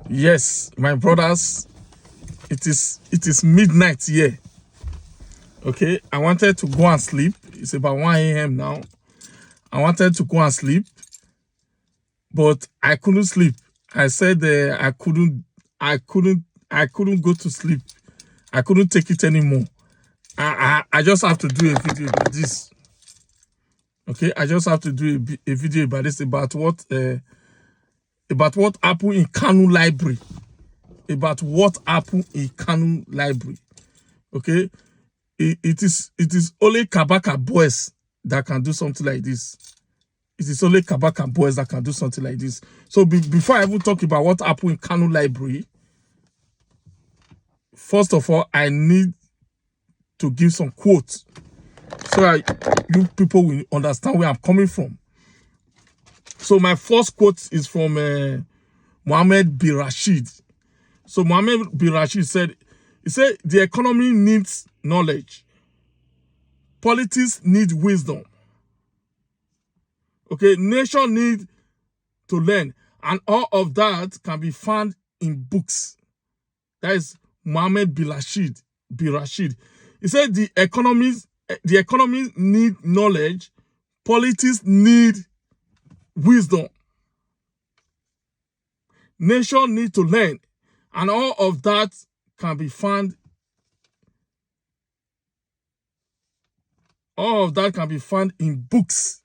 Yes, my brothers, it is midnight here. Okay, I wanted to go and sleep. It's about 1 a.m. now. I wanted to go and sleep, but I couldn't sleep. I said I couldn't go to sleep. I couldn't take it anymore. I just have to do a video about this. Okay, I just have to do a video about this, about what happened in Kano library. About what happened in Kano library. Okay, it is only Kabaka Boys that can do something like this. It is only Kabaka Boys that can do something like this. So before I even talk about what happened in Kano library, first of all, I need to give some quotes so that you people will understand where I'm coming from. So my first quote is from Mohammed bin Rashid. So Mohammed bin Rashid said, the economy needs knowledge. Politics need wisdom. Okay, nation need to learn. And all of that can be found in books. That is Mohammed bin Rashid. He said the economy need knowledge. Politics need wisdom. Nation need to learn. And all of that can be found. All of that can be found in books.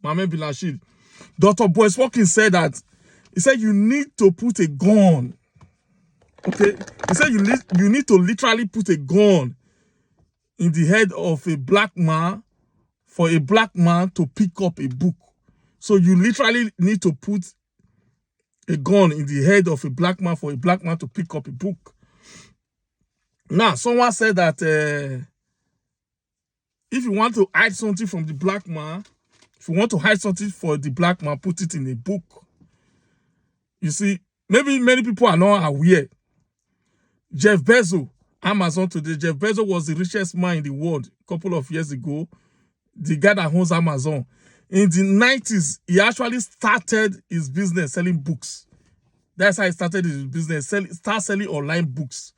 Mohammed bin Rashid. Dr. Boyce Walking said that. He said you need to put a gun. Okay? He said you need to literally put a gun in the head of a black man for a black man to pick up a book. So you literally need to put a gun in the head of a black man for a black man to pick up a book. Now, someone said that if you want to hide something from the black man, if you want to hide something for the black man, put it in a book. You see, maybe many people are not aware. Jeff Bezos, Amazon today, Jeff Bezos was the richest man in the world a couple of years ago. The guy that owns Amazon. In the 90s, he actually started his business selling books. That's how he started his business, start selling online books.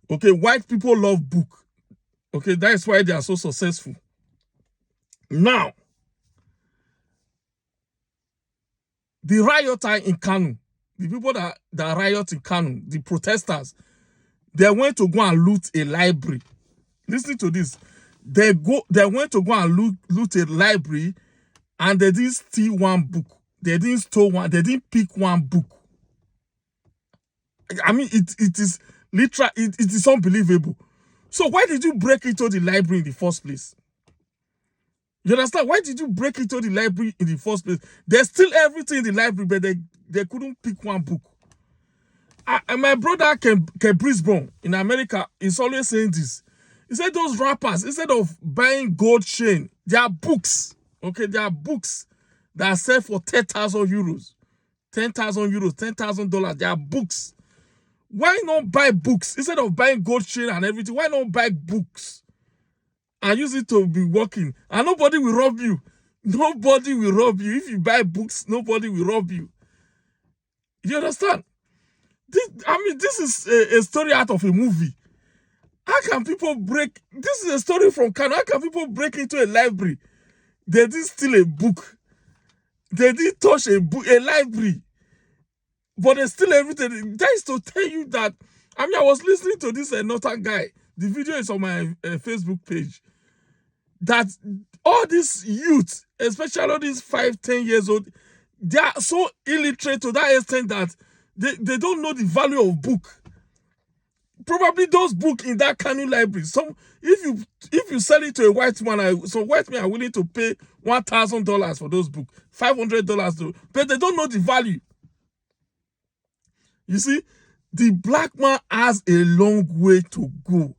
Okay, white people love book. Okay, that's why they are so successful. Now, the rioter in Kano, the people that riot in Kano, the protesters, they went to go and loot a library. Listen to this. They went to go and loot a library, and they didn't steal one book. They didn't steal one. They didn't pick one book. I mean, it is literal. It is unbelievable. So why did you break into the library in the first place? You understand? Why did you break into the library in the first place? They steal everything in the library, but they couldn't pick one book. And my brother Ken Brisbane in America is always saying this. He said those rappers, instead of buying gold chain, they are books. Okay, they are books that sell for 10,000 euros. 10,000 euros, $10,000. They are books. Why not buy books? Instead of buying gold chain and everything, why not buy books and use it to be working? And nobody will rob you. Nobody will rob you. If you buy books, nobody will rob you. You understand? This is a story out of a movie. How can people break? This is a story from Kano. How can people break into a library? They didn't steal a book. They didn't touch a book, a library. But they steal everything. That is to tell you that. I was listening to this another guy. The video is on my Facebook page. That all these youth, especially all these 5-10 years old, they are so illiterate to that extent that they don't know the value of book. Probably those books in that Kano library. If you sell it to a white man, some white men are willing to pay $1,000 for those books, $500, but they don't know the value. You see, the black man has a long way to go.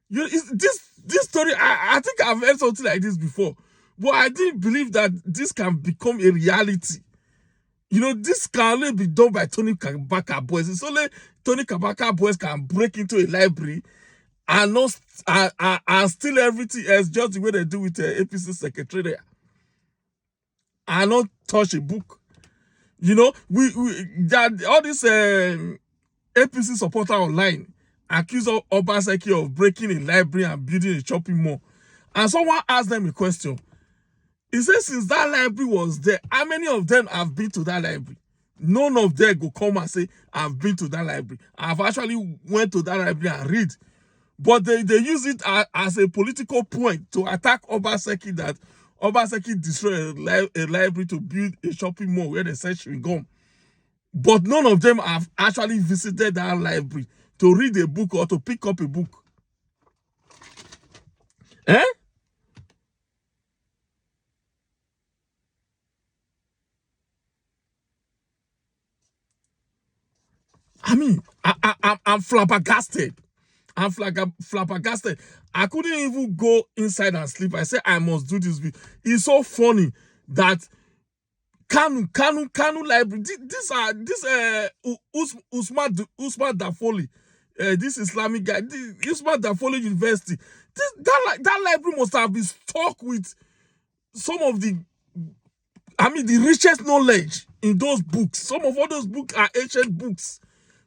This story, I think I've heard something like this before, but I didn't believe that this can become a reality. You know, this can only be done by Tony Kabaka Boys. It's only Tony Kabaka Boys can break into a library and not and steal everything else, just the way they do with the APC secretariat, and not touch a book. You know, that all these APC supporter online accuse Obaseki of breaking a library and building a shopping mall. And someone asked them a question. He said, since that library was there, how many of them have been to that library? None of them go come and say, I've been to that library. I've actually went to that library and read. But they use it as a political point to attack Obaseki, that Obaseki destroyed a library to build a shopping mall where they sell chewing gum. But none of them have actually visited that library to read a book or to pick up a book. Eh? I mean, I'm flabbergasted. I'm flabbergasted. I couldn't even go inside and sleep. I said, I must do this. It's so funny that Kano library. Usman Dafoli, this Islamic guy, Usman Dafoli University. That library must have been stocked with some of the richest knowledge in those books. Some of all those books are ancient books,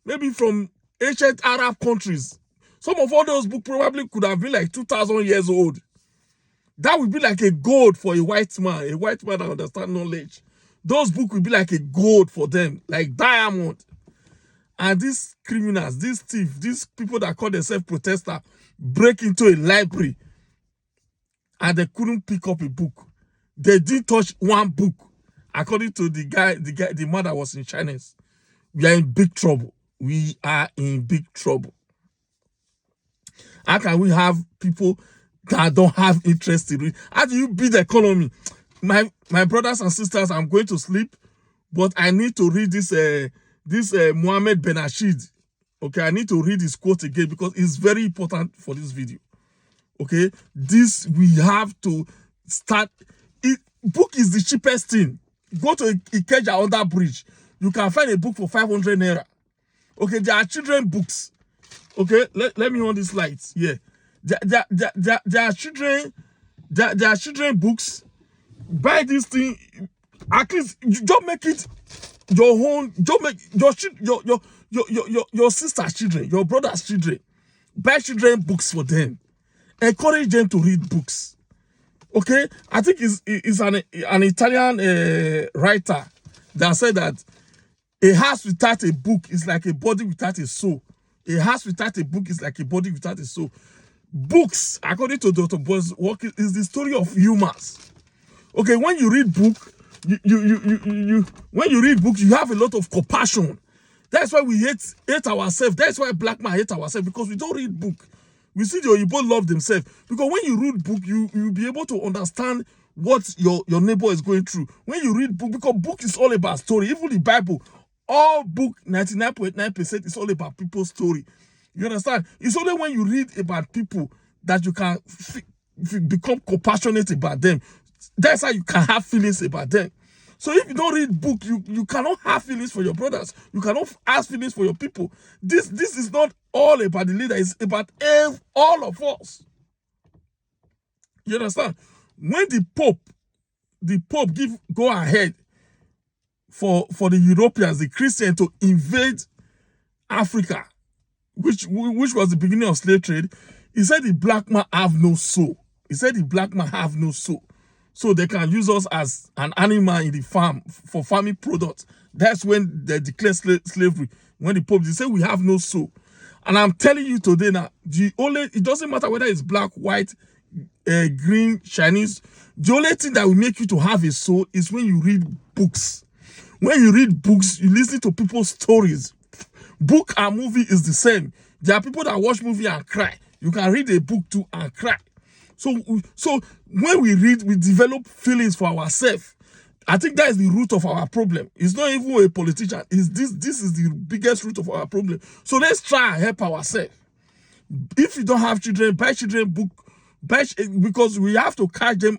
maybe from ancient Arab countries. Some of all those books probably could have been like 2,000 years old. That would be like a gold for a white man that understands knowledge. Those books would be like a gold for them, like diamond. And these criminals, these thieves, these people that call themselves protesters, break into a library and they couldn't pick up a book. They didn't touch one book. According to the man that was in Chinese, we are in big trouble. We are in big trouble. How can we have people that don't have interest in it? How do you build the economy? My brothers and sisters, I'm going to sleep, but I need to read this Mohammed Ben Rashid. Okay, I need to read his quote again because it's very important for this video. Okay, we have to start. Book is the cheapest thing. Go to Ikeja under bridge. You can find a book for 500 naira. Okay, there are children books. Okay, let me on this lights. Yeah, there are children. There are children books. Buy this thing. At least you don't make it your own. Don't make your sister's children, your brother's children. Buy children books for them. Encourage them to read books. Okay, I think it's an Italian writer that said that a house without a book is like a body without a soul. A house without a book is like a body without a soul. Books, according to Dr. Boy's work, is the story of humans. Okay, when you read book, when you read books, you have a lot of compassion. That's why we hate ourselves. That's why black man hate ourselves, because we don't read book. We see the Oyibo love themselves. Because when you read book, you'll be able to understand what your neighbor is going through. When you read book, because book is all about story. Even the Bible, all book, 99.9% is all about people's story. You understand? It's only when you read about people that you can become compassionate about them. That's how you can have feelings about them. So if you don't read book, you cannot have feelings for your brothers. You cannot have feelings for your people. This is not all about the leader. It's about all of us. You understand? When the Pope go ahead for the Europeans, the Christians, to invade Africa, which was the beginning of slave trade, he said the black man have no soul. He said the black man have no soul. So they can use us as an animal in the farm for farming products. That's when they declare slavery. When the Pope, they say we have no soul. And I'm telling you today now, it doesn't matter whether it's black, white, green, Chinese. The only thing that will make you to have a soul is when you read books. When you read books, you listen to people's stories. Book and movie is the same. There are people that watch movie and cry. You can read a book too and cry. So when we read, we develop feelings for ourselves. I think that is the root of our problem. It's not even a politician. This is the biggest root of our problem. So let's try and help ourselves. If you don't have children, buy children book. Because we have to catch them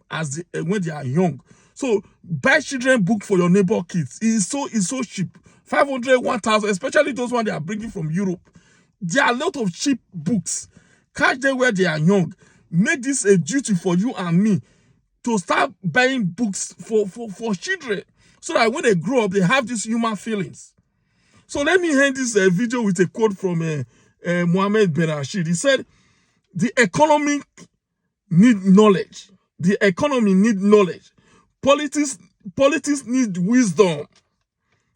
when they are young. So buy children book for your neighbor kids. It's so cheap. 500, 1,000, especially those ones they are bringing from Europe. There are a lot of cheap books. Catch them where they are young. Make this a duty for you and me to start buying books for children. so that when they grow up, they have these human feelings. So let me end this video with a quote from Mohammed Ben Rashid. He said, the economy need knowledge. The economy need knowledge. Politics need wisdom.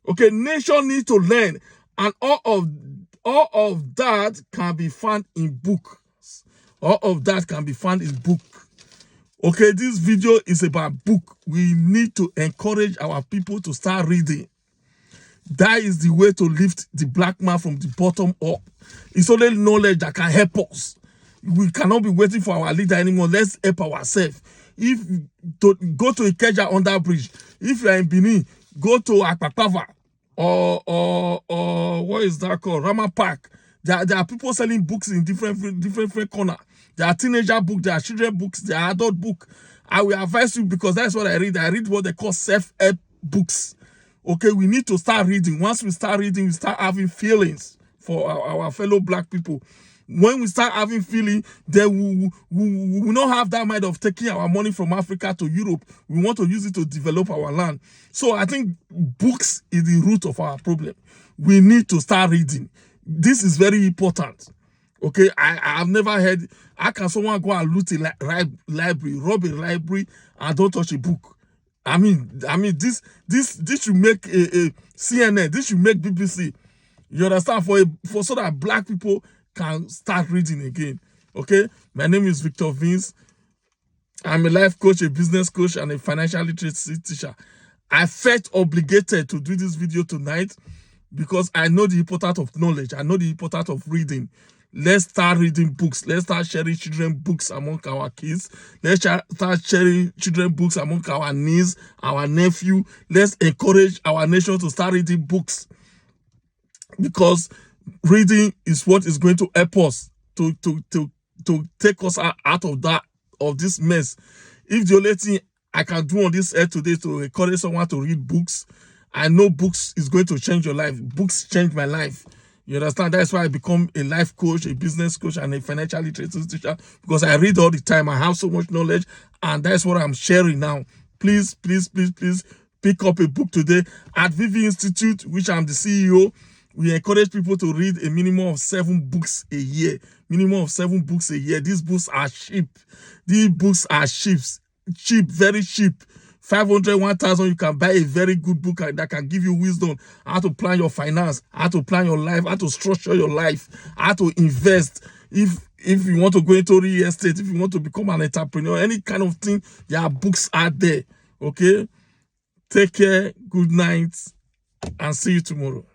Okay, nation need to learn. And all of that can be found in books. All of that can be found in book. Okay, this video is about book. We need to encourage our people to start reading. That is the way to lift the black man from the bottom up. It's only knowledge that can help us. We cannot be waiting for our leader anymore. Let's help ourselves. If to go to Ikeja under bridge, if you are in Benin, go to Akpakpava or what is that called? Rama Park. There are people selling books in different corners. There are teenager books, there are children books, there are adult books. I will advise you, because that's what I read. I read what they call self-help books. Okay, we need to start reading. Once we start reading, we start having feelings for our fellow black people. When we start having feeling, then we will not have that mind of taking our money from Africa to Europe. We want to use it to develop our land. So I think books is the root of our problem. We need to start reading. This is very important. Okay, I have never heard, how can someone go and loot a library, rob a library, and don't touch a book? I mean, this should make a CNN. This should make BBC. You understand? For so that black people can start reading again. Okay, my name is Victor Vince. I'm a life coach, a business coach, and a financial literacy teacher. I felt obligated to do this video tonight because I know the importance of knowledge. I know the importance of reading. Let's start reading books. Let's start sharing children books among our kids. Let's start sharing children books among our niece, our nephew. Let's encourage our nation to start reading books, because reading is what is going to help us to take us out of this mess. If the only thing I can do on this earth today to encourage someone to read books, I know books is going to change your life. Books changed my life. You understand? That's why I become a life coach, a business coach, and a financial literacy teacher, because I read all the time. I have so much knowledge, and that's what I'm sharing now. Please, please, please, please pick up a book today. At Vivi Institute, which I'm the CEO, we encourage people to read a minimum of 7 books a year. Minimum of 7 books a year. These books are cheap. These books are cheap, very cheap. 500, 1,000, you can buy a very good book that can give you wisdom, how to plan your finance, how to plan your life, how to structure your life, how to invest. If you want to go into real estate, if you want to become an entrepreneur, any kind of thing, there are books out there. Okay? Take care, good night, and see you tomorrow.